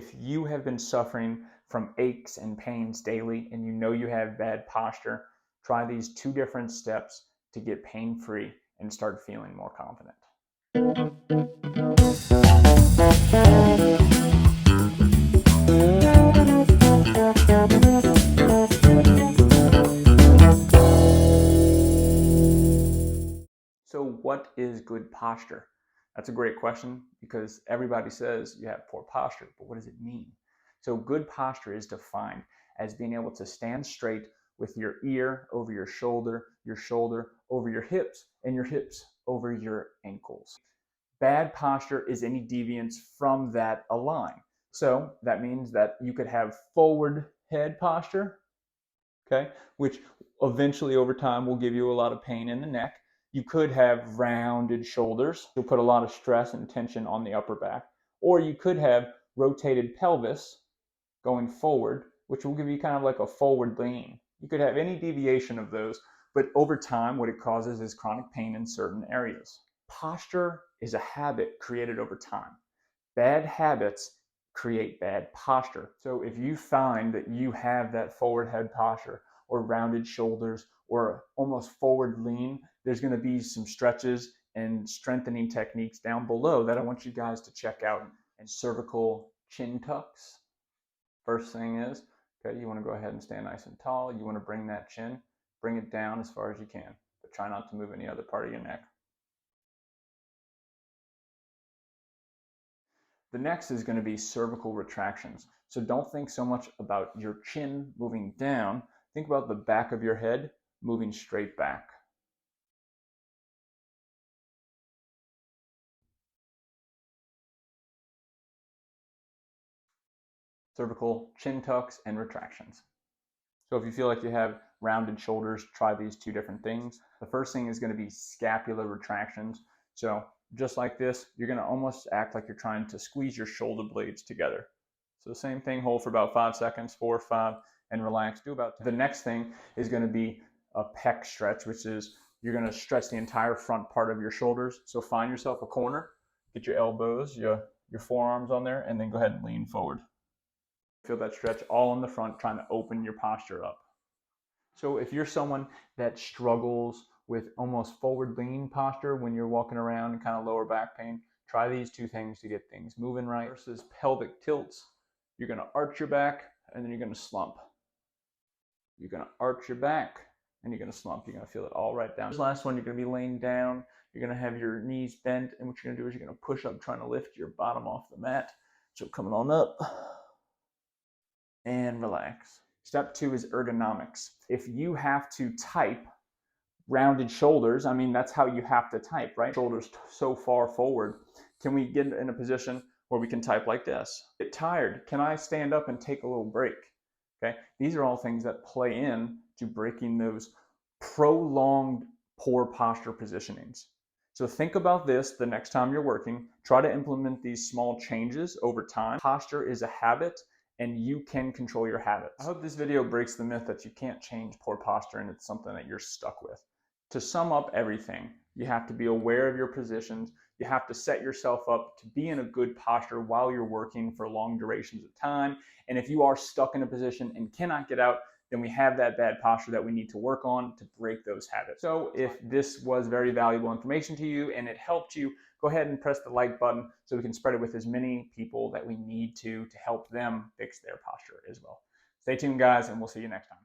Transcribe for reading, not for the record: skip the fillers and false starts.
If you have been suffering from aches and pains daily and you know you have bad posture, try these 2 different steps to get pain-free and start feeling more confident. So what is good posture? That's a great question because everybody says you have poor posture, but what does it mean? So good posture is defined as being able to stand straight with your ear over your shoulder over your hips, and your hips over your ankles. Bad posture is any deviance from that align. So that means that you could have forward head posture, okay, which eventually over time will give you a lot of pain in the neck. You could have rounded shoulders. You'll put a lot of stress and tension on the upper back. Or you could have rotated pelvis going forward, which will give you kind of like a forward lean. You could have any deviation of those, but over time, what it causes is chronic pain in certain areas. Posture is a habit created over time. Bad habits create bad posture. So if you find that you have that forward head posture or rounded shoulders or almost forward lean, there's going to be some stretches and strengthening techniques down below that I want you guys to check out. And cervical chin tucks. First thing is, okay, you want to go ahead and stand nice and tall. You want to bring that chin, bring it down as far as you can, but try not to move any other part of your neck. The next is going to be cervical retractions. So don't think so much about your chin moving down. Think about the back of your head moving straight back. Cervical chin tucks and retractions. So if you feel like you have rounded shoulders, try these 2 different things. The first thing is going to be scapular retractions. So just like this, you're going to almost act like you're trying to squeeze your shoulder blades together. So the same thing, hold for about 5 seconds, 4, 5, and relax. Do about 10. The next thing is going to be a pec stretch, which is you're going to stretch the entire front part of your shoulders. So find yourself a corner, get your elbows, your forearms on there, and then go ahead and lean forward. Feel that stretch all in the front, trying to open your posture up. So if you're someone that struggles with almost forward lean posture when you're walking around and kind of lower back pain, try these 2 things to get things moving right. Versus pelvic tilts, you're going to arch your back and then you're going to slump. You're going to arch your back and you're going to slump. You're going to feel it all right down. This last one, you're going to be laying down. You're going to have your knees bent, and what you're going to do is you're going to push up, trying to lift your bottom off the mat. So coming on up and relax. Step 2 is ergonomics. If you have to type rounded shoulders, I mean, that's how you have to type, right? Shoulders so far forward. Can we get in a position where we can type like this? Get tired. Can I stand up and take a little break? Okay, these are all things that play in to breaking those prolonged poor posture positionings. So think about this the next time you're working. Try to implement these small changes over time. Posture is a habit, and you can control your habits. I hope this video breaks the myth that you can't change poor posture and it's something that you're stuck with. To sum up everything, you have to be aware of your positions. You have to set yourself up to be in a good posture while you're working for long durations of time. And if you are stuck in a position and cannot get out, then we have that bad posture that we need to work on to break those habits. So if this was very valuable information to you and it helped you, go ahead and press the like button so we can spread it with as many people that we need to help them fix their posture as well. Stay tuned, guys, and we'll see you next time.